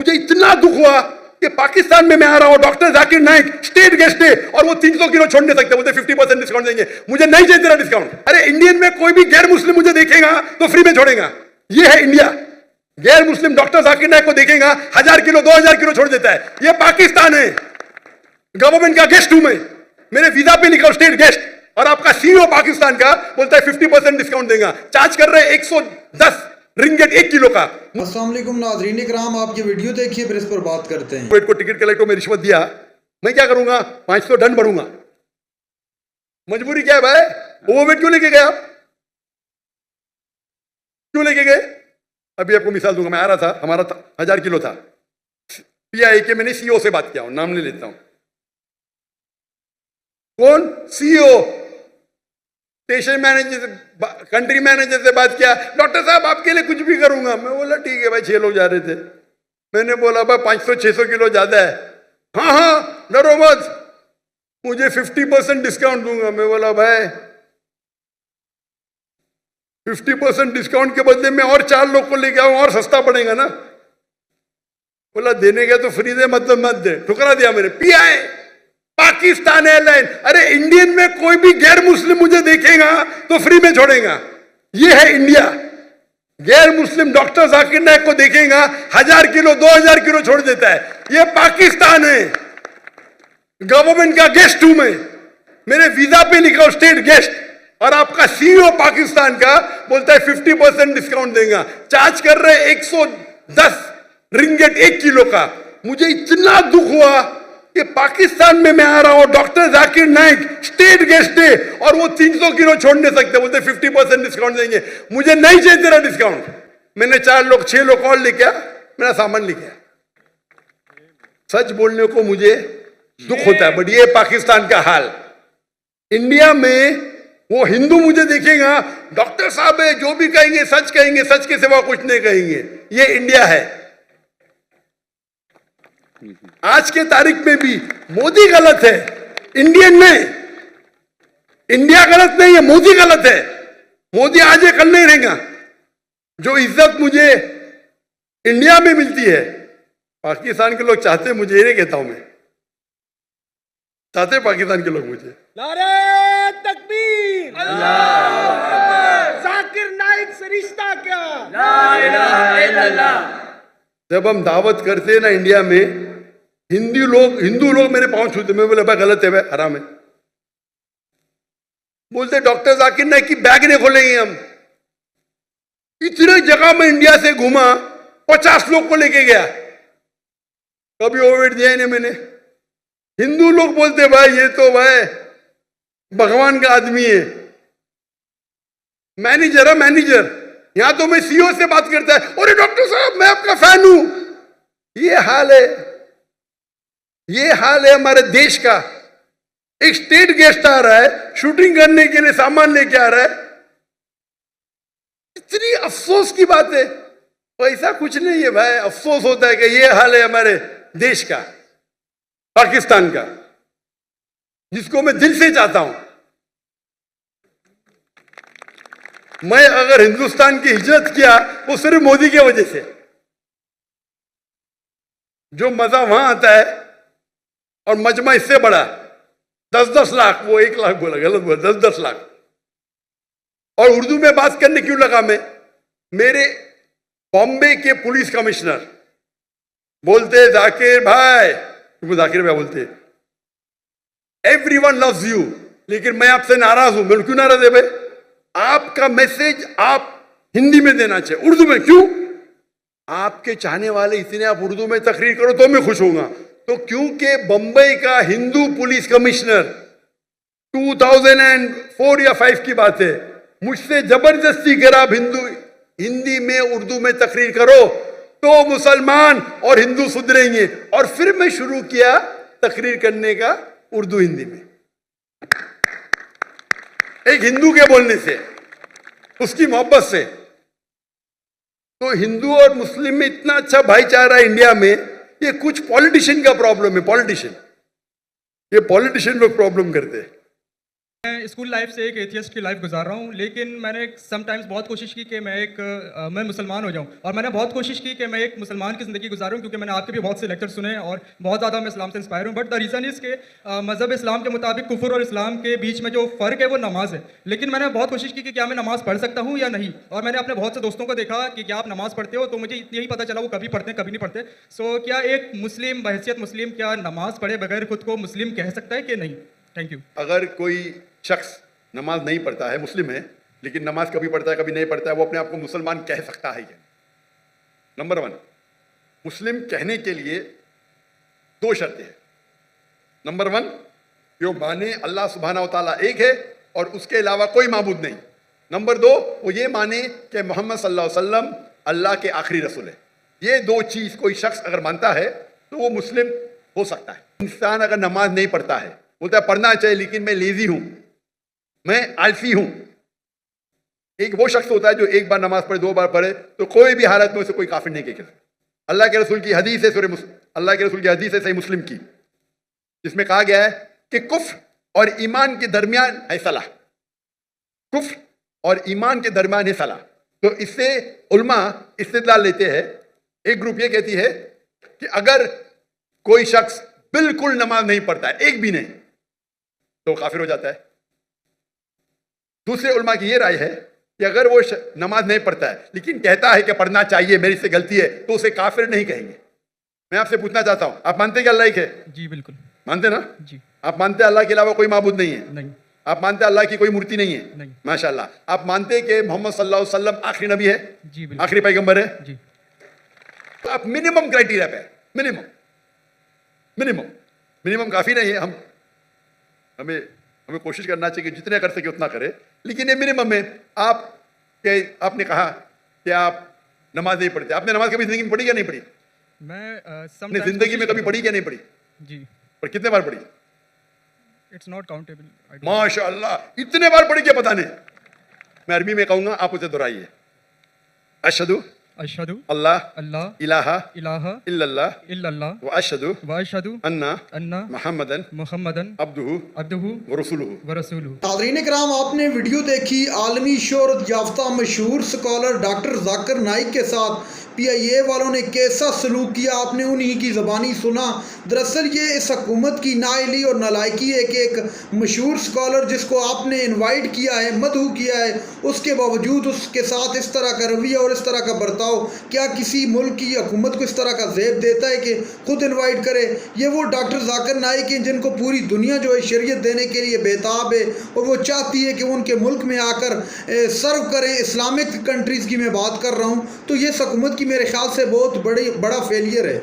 मुझे इतना दुख हुआ कि पाकिस्तान में मैं आ रहा हूं, doctor Zakir Naik state guest है और वो 300 किलो छोड़ नहीं सकते, बोलते 50% डिस्काउंट देंगे। मुझे नहीं चाहिए तेरा डिस्काउंट। अरे इंडियन में कोई भी गैर मुस्लिम मुझे देखेगा तो फ्री में छोड़ेगा। ये है इंडिया। गैर मुस्लिम डॉक्टर जाकिर नाइक को देखेगा 1000 किलो 2000 किलो छोड़ देता है। ये पाकिस्तान है। गवर्नमेंट का गेस्ट हूं मैं, मेरे वीजा पे लिखा स्टेट गेस्ट, और आपका सीईओ पाकिस्तान का बोलता है 50% डिस्काउंट देगा। चार्ज कर रहे हैं 110 रिंगेट 1 किलो का। अस्सलाम वालेकुम नाज़रीन इकराम, आप ये वीडियो देखिए फिर इस पर बात करते हैं। को टिकट कलेक्टर में रिश्वत दिया, मैं क्या करूंगा? 500 दंड भरूंगा। मजबूरी क्या है भाई? ओवरवेट क्यों लेके गया? क्यों लेके गए? अभी आपको मिसाल दूंगा। मैं आ रहा था, हमारा 1000 किलो था। पीआई के मैंने सीईओ से बात किया हूं, नाम नहीं लेता हूं। कौन? CEO. Station manager, country manager से बात किया, डॉक्टर साहब आपके लिए कुछ भी करूंगा। मैं बोला ठीक है भाई, 6 लोग जा रहे थे। मैंने बोला भाई 500-600 किलो ज्यादा है। हाँ हाँ डरो मत, मुझे 50% डिस्काउंट दूंगा। मैं बोला भाई 50% डिस्काउंट के बदले में और 4 लोग को लेके आऊं और सस्ता पड़ेगा ना। बोला देने का तो फ्री दे, मतलब मत दे। ठुकरा दिया मैंने। Pi Pakistan airline. अरे इंडियन में कोई भी गैर मुस्लिम मुझे देखेगा तो फ्री में छोड़ेगा। ये है इंडिया। गैर मुस्लिम डॉक्टर जाकिर नाइक को देखेगा 1000 किलो 2000 किलो छोड़ देता है। ये पाकिस्तान है। गवर्नमेंट का गेस्ट हूं मैं, मेरे वीजा पे लिखा स्टेट गेस्ट, और आपका सीईओ पाकिस्तान का बोलता है 50% डिस्काउंट देगा। चार्ज कर रहे 110 रिंगेट 1 किलो का। मुझे इतना दुख हुआ कि पाकिस्तान में मैं आ रहा हूं, doctor Zakir Naik state guest है और वो 300 किलो छोड़ नहीं सकते, बोलते 50% डिस्काउंट देंगे। मुझे नहीं चाहिए तेरा डिस्काउंट। मैंने 6 लोग और लेके आया, मेरा सामान लेके आया। सच बोलने को मुझे दुख होता है, बट ये पाकिस्तान का हाल। इंडिया में वो हिंदू मुझे देखेगा, डॉक्टर साहब है, जो भी कहेंगे सच कहेंगे, सच के सिवा कुछ नहीं कहेंगे। ये इंडिया है। आज के तारीख में भी मोदी गलत है, इंडियन नहीं। इंडिया गलत नहीं है, मोदी गलत है। मोदी आज है कल नहीं रहेगा। जो इज्जत मुझे इंडिया में मिलती है, पाकिस्तान के लोग चाहते, मुझे ये नहीं कहता हूं मैं, चाहते पाकिस्तान के लोग मुझे। नारे तकबीर, अल्लाह अकबर। जाकिर नाइक से रिश्ता क्या? ला इलाहा इल्लल्लाह। जब हम दावत करते हैं ना इंडिया में, हिंदू लोग मेरे पांव छूते। मैं बोले भाई गलत है, भाई हराम है। बोलते डॉक्टर जाकिर नाइक की बैग नहीं खोलेंगे हम। इतने जगह में इंडिया से घूमा, 50 लोग को लेके गया, कभी ओवरवेट दिया ही नहीं मैंने। हिंदू लोग बोलते भाई ये तो भाई भगवान का आदमी है, मैनेजर है मैनेजर। यहां तो मैं सीईओ से बात करता है, अरे डॉक्टर साहब मैं आपका फैन हूं। ये हाल है, ये हाल है हमारे देश का। एक स्टेट गेस्ट आ रहा है, शूटिंग करने के लिए सामान लेके आ रहा है। इतनी अफसोस की बात है। पैसा कुछ नहीं है भाई, अफसोस होता है कि ये हाल है हमारे देश का, पाकिस्तान का, जिसको मैं दिल से चाहता हूं। मैं अगर हिंदुस्तान की हिजरत किया वो सिर्फ मोदी की वजह से। जो मजा वहां आता है, और मजमा इससे बड़ा 10-10 लाख, वो 1 लाख बोला, गलत बोला, 10-10 लाख। और उर्दू में बात करने क्यों लगा मैं? मेरे बॉम्बे के पुलिस कमिश्नर बोलते जाकिर भाई, जाकिर भाई बोलते एवरीवन लव्स यू, लेकिन मैं आपसे नाराज हूं। मैं क्यों नाराज है भाई? आपका मैसेज आप हिंदी में देना चाहिए, उर्दू में क्यों? आपके चाहने वाले इतने, आप उर्दू में तकरीर करो तो मैं खुश होऊंगा। तो क्योंकि बंबई का हिंदू पुलिस कमिश्नर 2004 या 5 की बात है, मुझसे जबरदस्ती कर आप हिंदी में उर्दू में तकरीर करो तो मुसलमान और हिंदू सुधरेंगे। और फिर मैं शुरू किया तकरीर करने का उर्दू हिंदी में, एक हिंदू के बोलने से, उसकी मोहब्बत से। तो हिंदू और मुस्लिम में इतना अच्छा भाईचारा है इंडिया में। ये कुछ पॉलिटिशियन का प्रॉब्लम है, पॉलिटिशियन, ये पॉलिटिशियन लोग प्रॉब्लम करते हैं। मैं स्कूल लाइफ से एक एथियस्ट की लाइफ गुजार रहा हूँ, लेकिन मैंने समटाइम्स बहुत कोशिश की कि मैं मुसलमान हो जाऊँ, और मैंने बहुत कोशिश की कि मैं एक मुसलमान की ज़िंदगी गुजारूँ, क्योंकि मैंने आपके भी बहुत से लेक्चर सुने और बहुत ज़्यादा मैं इस्लाम से इंस्पायर हूँ। बट द रीज़न इज़ के मज़हब इस्लाम के मुताबिक कुफर और इस्लाम के बीच में जो फ़र्क है वो नमाज है। लेकिन मैंने बहुत कोशिश की कि क्या मैं नमाज़ पढ़ सकता हूँ या नहीं, और मैंने अपने बहुत से दोस्तों को देखा कि क्या आप नमाज़ पढ़ते हो, तो मुझे यही पता चला वो कभी पढ़ते हैं कभी नहीं पढ़ते। सो क्या एक मुस्लिम बहैसियत मुस्लिम क्या नमाज़ पढ़े बगैर खुद को मुस्लिम कह सकता है कि नहीं? Thank you. अगर कोई शख्स नमाज नहीं पढ़ता है, मुस्लिम है, लेकिन नमाज कभी पढ़ता है कभी नहीं पढ़ता है, वो अपने आप को मुसलमान कह सकता है क्या? नंबर 1, मुस्लिम कहने के लिए 2 शर्तें हैं। नंबर 1, जो माने अल्लाह सुब्हाना व तआला एक है और उसके अलावा कोई माबूद नहीं। नंबर 2, वो ये माने कि मोहम्मद सल्लल्लाहु अलैहि वसल्लम अल्लाह के आखिरी रसूल है। ये 2 चीज़ कोई शख्स अगर मानता है तो वो मुस्लिम हो सकता है। इंसान अगर नमाज नहीं पढ़ता है, बोलता है पढ़ना चाहिए लेकिन मैं लेजी हूं, मैं आलसी हूं, एक वो शख्स होता है जो एक बार नमाज पढ़े 2 बार पढ़े तो कोई भी हालत में उसे कोई काफिर नहीं कह सकता। अल्लाह के रसूल की हदीस है अल्लाह के रसूल की हदीस है सही मुस्लिम की, जिसमें कहा गया है कि कुफ्र और ईमान के दरमियान है सलाह, कुफ्र और ईमान के दरमियान है सलाह। तो इससे उल्मा इस्तिदलाल लेते हैं। एक ग्रुप ये कहती है कि अगर कोई शख्स बिल्कुल नमाज नहीं पढ़ता है, एक भी नहीं, तो काफिर हो जाता है। दूसरे उल्मा की ये राय है कि अगर वो नमाज नहीं पढ़ता है लेकिन कहता है कि पढ़ना चाहिए, मेरी से गलती है, तो उसे काफिर नहीं कहेंगे। मैं आपसे पूछना चाहता हूं, आप मानते हैं कि अल्लाह एक है? जी बिल्कुल मानते ना? जी। आप मानते हैं अल्लाह के अलावा कोई माबूद नहीं है? नहीं। आप मानते हैं अल्लाह की कोई मूर्ति नहीं है? नहीं। माशाअल्लाह। आप मानते हैं कि मोहम्मद सल्लल्लाहु अलैहि वसल्लम आखिरी नबी है? जी बिल्कुल। आखिरी पैगंबर है? जी। तो आप मिनिमम क्राइटेरिया पे, मिनिमम मिनिमम काफी नहीं है। हमें कोशिश करना चाहिए कि जितने कर सके उतना करें, लेकिन ये मिनिमम में आपने कहा कि आप नमाज नहीं पढ़ते। आपने नमाज कभी जिंदगी में पढ़ी या नहीं पढ़ी? मैं अपनी जिंदगी में कभी पढ़ी या नहीं पढ़ी? जी। पर कितने बार पढ़ी? It's not countable. माशाअल्लाह, इतने बार पढ़ी क्या पता नहीं। मैं अरबी में कहूंगा, आप उसे दोहराइए। अशहदु अशहदु अल्लाह अल्लाह इलाहा इलाहा इल्लल्लाह इल्लल्लाह व अशहदु व अशहदु अन्ना अन्ना मुहम्मदन मुहम्मदन अब्दुहु अब्दुहु व रसूलुहु। व रसूलुहु। नाज़रीन कराम, आपने वीडियो देखी आलमी शोहरत याफ्ता मशहूर स्कॉलर डॉक्टर जाकिर नाइक के साथ PIA वालों ने कैसा सलूक किया, आपने उन्हीं की ज़बानी सुना। दरअसल ये इस हुकूमत की नाअहली और नालायकी है कि एक मशहूर स्कॉलर जिसको आपने इनवाइट किया है, मदहू किया है, उसके बावजूद उसके साथ इस तरह का रवैया और इस तरह का बर्ताव क्या किसी मुल्क की हुकूमत को इस तरह का ज़ेब देता है कि खुद इनवाइट करे? ये वो डॉक्टर जाकिर नाइक हैं जिनको पूरी दुनिया जो है शरीयत देने के लिए बेताब है, और वो चाहती है कि वो उनके मुल्क में आकर सर्व करें। इस्लामिक कंट्रीज़ की मैं बात कर रहा हूँ। तो ये हुकूमत की मेरे ख्याल से बहुत बड़ा फेलियर है।